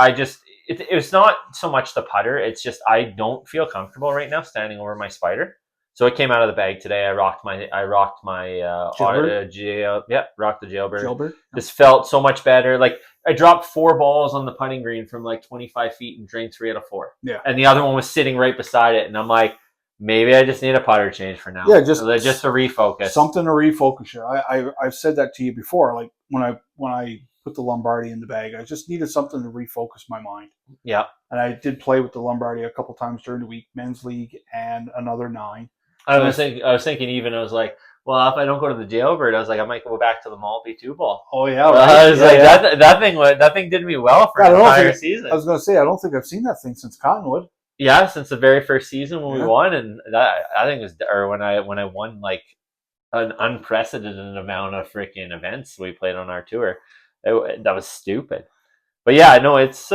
It was not so much the putter. It's just I don't feel comfortable right now standing over my spider. So it came out of the bag today. I rocked my rocked the jailbird. Jailbird. This felt so much better. Like I dropped 4 balls on the putting green from like 25 feet and drained 3 out of 4. Yeah. And the other one was sitting right beside it, and I'm like, maybe I just need a putter change for now. Yeah, just to refocus. Something to refocus you. I've said that to you before. Like when I put the Lombardi in the bag, I just needed something to refocus my mind. Yeah. And I did play with the Lombardi a couple times during the week, men's league and another 9. I was thinking even, I was like, well, if I don't go to the jailbird, I was like, I might go back to the Maltby 2 ball. Oh yeah, right? I was that thing did me well for an entire season. I was going to say, I don't think I've seen that thing since Cottonwood. Yeah, since the very first season when we won, and that I think it was, or when I won like an unprecedented amount of freaking events we played on our tour. That was stupid. But yeah, no, it's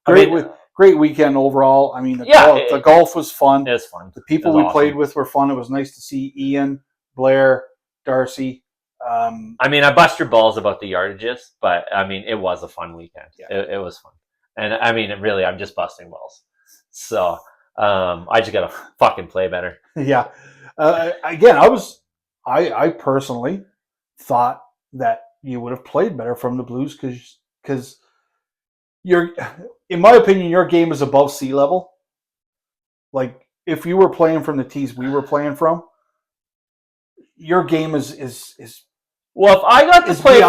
great weekend overall. I mean, the golf was fun. It was fun. The people we played with were fun. It was nice to see Ian, Blair, Darcy. I mean, I bust your balls about the yardages, but I mean, it was a fun weekend. Yeah. It was fun. And I mean, really, I'm just busting balls. So I just got to fucking play better. Yeah. Again, I personally thought that you would have played better from the Blues because in my opinion, your game is above sea level. Like if you were playing from the tees we were playing from, your game is well. If I got to play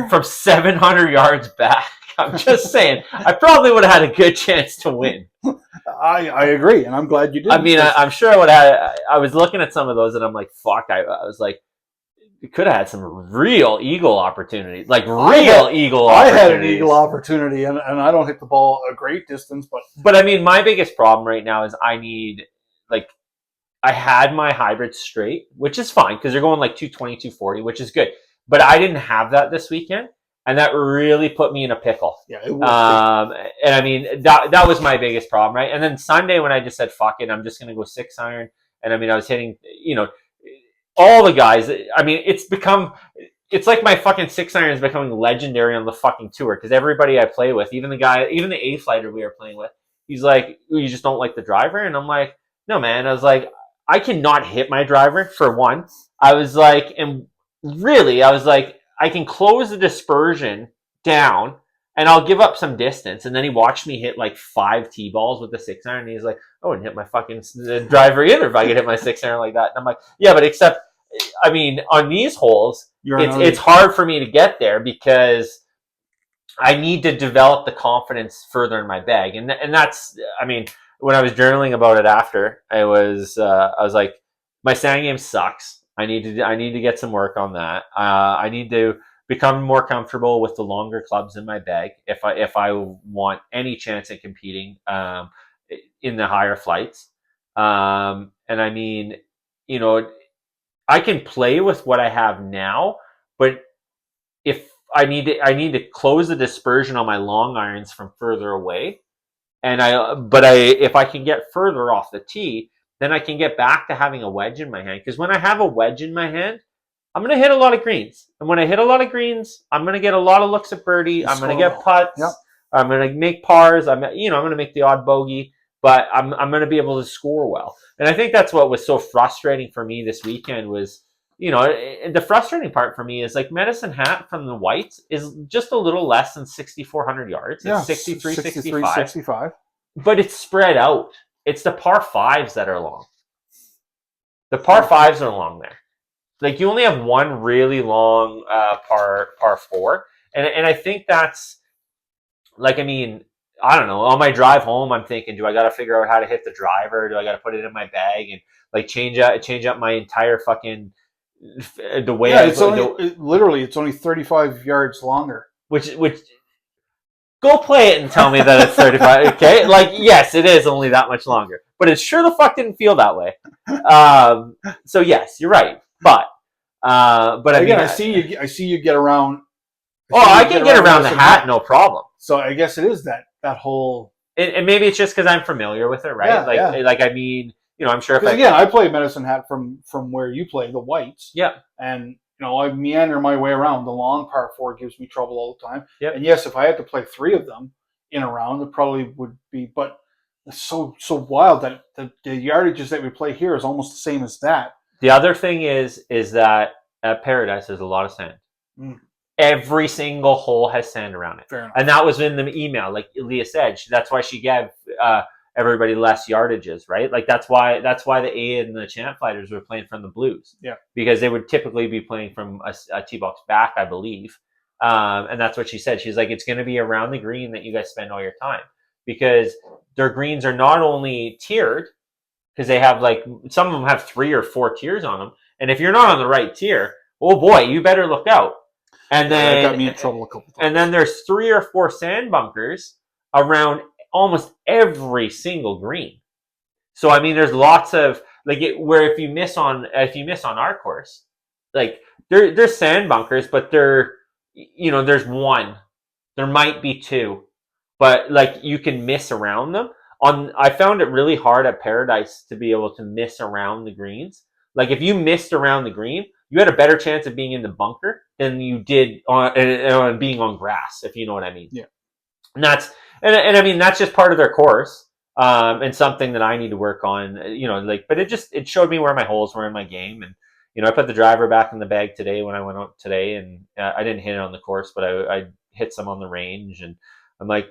from 700 yards back, I'm just saying, I probably would have had a good chance to win. I agree, and I'm glad you did. I mean, I'm sure I would have. I was looking at some of those, and I'm like, fuck. I was like, you could have had some real eagle opportunities, like I had an eagle opportunity, and I don't hit the ball a great distance, but I mean, my biggest problem right now is I had my hybrid straight, which is fine because they're going like 220, 240, which is good. But I didn't have that this weekend, and that really put me in a pickle. Yeah, it was. And I mean, that was my biggest problem, right? And then Sunday when I just said, fuck it, I'm just going to go 6-iron. And I mean, I was hitting, all the guys. I mean, it's like my fucking 6-iron is becoming legendary on the fucking tour because everybody I play with, even the A-flighter we were playing with, he's like, you just don't like the driver? And I'm like, no, man. I was like, I cannot hit my driver, for one. I was like, and really, I was like, I can close the dispersion down and I'll give up some distance. And then he watched me hit like 5 T-balls with the 6-iron. And he's like, I wouldn't hit my fucking driver either if I could hit my 6-iron like that. And I'm like, yeah, but except, I mean, on these holes, it's hard for me to get there because I need to develop the confidence further in my bag. And that's, I mean, when I was journaling about it after, I was like, my sand game sucks. I need to get some work on that. I need to become more comfortable with the longer clubs in my bag if I want any chance at competing in the higher flights. And I mean, I can play with what I have now, but if I need to close the dispersion on my long irons from further away. And if I can get further off the tee, then I can get back to having a wedge in my hand. Because when I have a wedge in my hand, I'm going to hit a lot of greens. And when I hit a lot of greens, I'm going to get a lot of looks at birdie. I'm going to get putts. Yep. I'm going to make pars. I'm going to make the odd bogey. But I'm going to be able to score well. And I think that's what was so frustrating for me this weekend was, the frustrating part for me is like Medicine Hat from the Whites is just a little less than 6,400 yards. It's 63, 65. But it's spread out. It's the par 5s that are long. The par 5s are long there. Like you only have one really long par 4. And I think that's like, I mean, I don't know. On my drive home, I'm thinking, do I got to figure out how to hit the driver? Do I got to put it in my bag and like change up my entire fucking the way? Yeah, it's only 35 yards longer. Which go play it and tell me that it's 35. Okay, like yes, it is only that much longer, but it sure the fuck didn't feel that way. So yes, you're right, but again, I see you get around. I can get around the hat, no problem. So I guess it is that whole. And maybe it's just because I'm familiar with it, right? Yeah, like I mean, I'm sure. I play Medicine Hat from where you play the Whites. Yeah. And I meander my way around. The long par 4 gives me trouble all the time. Yep. And yes, if I had to play 3 of them in a round, it probably would be. But it's so wild that the yardages that we play here is almost the same as that. The other thing is that at Paradise there's a lot of sand. Mm. Every single hole has sand around it. Fair enough. And that was in the email, like Leah said. That's why she gave everybody less yardages, right? Like that's why the A and the champ fighters were playing from the blues. Yeah. Because they would typically be playing from a tee box back, I believe. And that's what she said. She's like, it's going to be around the green that you guys spend all your time, because their greens are not only tiered, because they have like, some of them have 3 or 4 tiers on them. And if you're not on the right tier, oh boy, you better look out. And then that got me in trouble a couple times. And then there's 3 or 4 sand bunkers around almost every single green. So I mean, there's lots of like where if you miss on our course, like there's sand bunkers, but there's 1, there might be 2, but like you can miss around them. I found it really hard at Paradise to be able to miss around the greens. Like if you missed around the green, you had a better chance of being in the bunker than you did on being on grass, if you know what I mean. Yeah. And I mean, that's just part of their course. And something that I need to work on, but it showed me where my holes were in my game. And, I put the driver back in the bag today when I went out today, and I didn't hit it on the course, but I hit some on the range. And I'm like,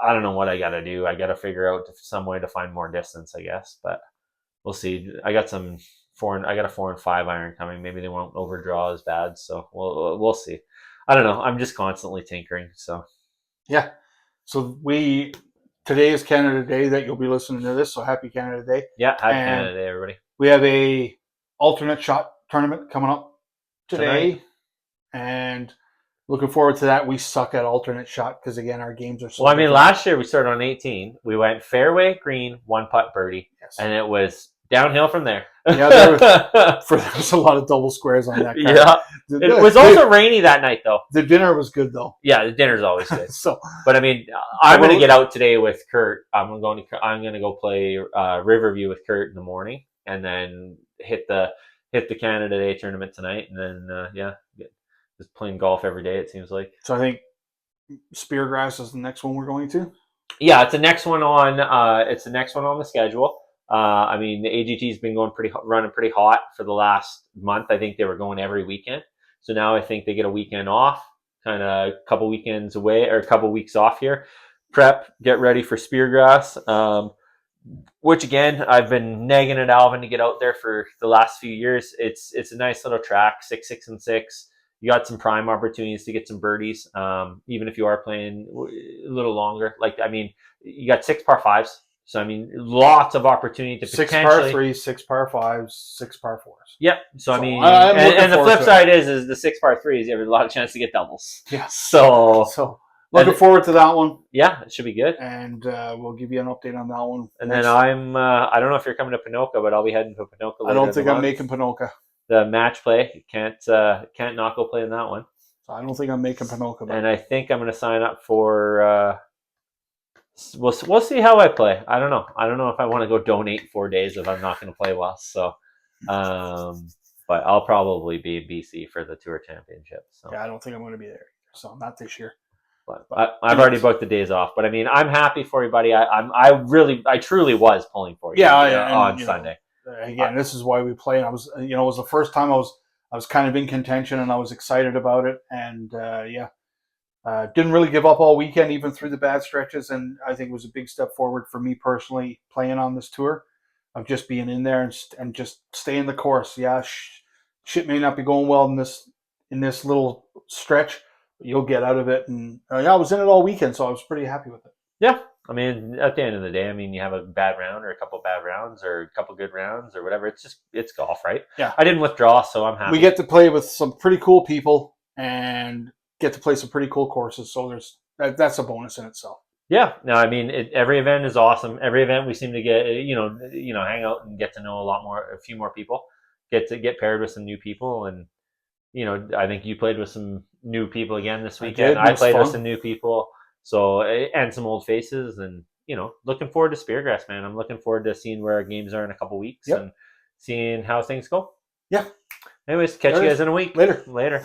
I don't know what I got to do. I got to figure out some way to find more distance, I guess, but we'll see. I got a 4 and 5 iron coming. Maybe they won't overdraw as bad. So we'll see. I don't know. I'm just constantly tinkering. So yeah. So today is Canada Day that you'll be listening to this. So happy Canada Day. Yeah. Happy Canada Day, everybody. We have a alternate shot tournament coming up today. And looking forward to that. We suck at alternate shot because, again, our games are so Well, I mean, last year we started on 18. We went fairway, green, 1 putt birdie. Yes. And it was downhill from there. Yeah, there was a lot of double squares on that card. Yeah. It was also rainy that night, though. The dinner was good, though. Yeah, the dinner's always good. But I mean, I'm going to get out today with Kurt. I'm going to go play Riverview with Kurt in the morning, and then hit the Canada Day tournament tonight, and then just playing golf every day. It seems like. So I think Speargrass is the next one we're going to. Yeah, it's the next one on. It's the next one on the schedule. I mean, the AGT's been running pretty hot for the last month. I think they were going every weekend. So now I think they get a weekend off, kind of a couple weekends away or a couple weeks off here. Prep, get ready for Speargrass, which again, I've been nagging at Alvin to get out there for the last few years. It's a nice little track, 6, 6, and 6. You got some prime opportunities to get some birdies, even if you are playing a little longer. Like, I mean, you got 6 par 5s. So, I mean, lots of opportunity to 6 par 3s, 6 par 5s, 6 par 4s. Yep. So I mean, and the flip side is the 6 par 3s, you have a lot of chance to get doubles. Yeah. So looking forward to that one. Yeah, it should be good. And we'll give you an update on that one. And then I don't know if you're coming to Ponoka, but I'll be heading to Ponoka later. I don't think I'm making Ponoka. The match play. Can't not go play in that one. So I don't think I'm making Ponoka. And I think I'm going to sign up for... We'll see how I play. I don't know. I don't know if I want to go donate 4 days if I'm not going to play well. So, but I'll probably be in BC for the Tour Championship. So yeah, I don't think I'm going to be there. So not this year. But I've already booked the days off. But I mean, I'm happy for you, buddy. I truly was pulling for you. Yeah, on Sunday. Again, this is why we play. And I was, it was the first time I was kind of in contention, and I was excited about it. And didn't really give up all weekend, even through the bad stretches. And I think it was a big step forward for me personally playing on this tour, of just being in there and just staying the course. Yeah, shit may not be going well in this little stretch, but you'll get out of it. And I was in it all weekend, so I was pretty happy with it. Yeah. I mean, at the end of the day, I mean, you have a bad round or a couple bad rounds or a couple good rounds or whatever. It's golf, right? Yeah. I didn't withdraw, so I'm happy. We get to play with some pretty cool people and get to play some pretty cool courses. So that's a bonus in itself. Yeah. No, I mean, every event is awesome. Every event we seem to get, hang out and get to know a few more people, get paired with some new people. And, I think you played with some new people again this weekend. I played with some new people. So, and some old faces, and, looking forward to Speargrass, man. I'm looking forward to seeing where our games are in a couple weeks and seeing how things go. Yeah. Anyways, catch you guys in a week. Later.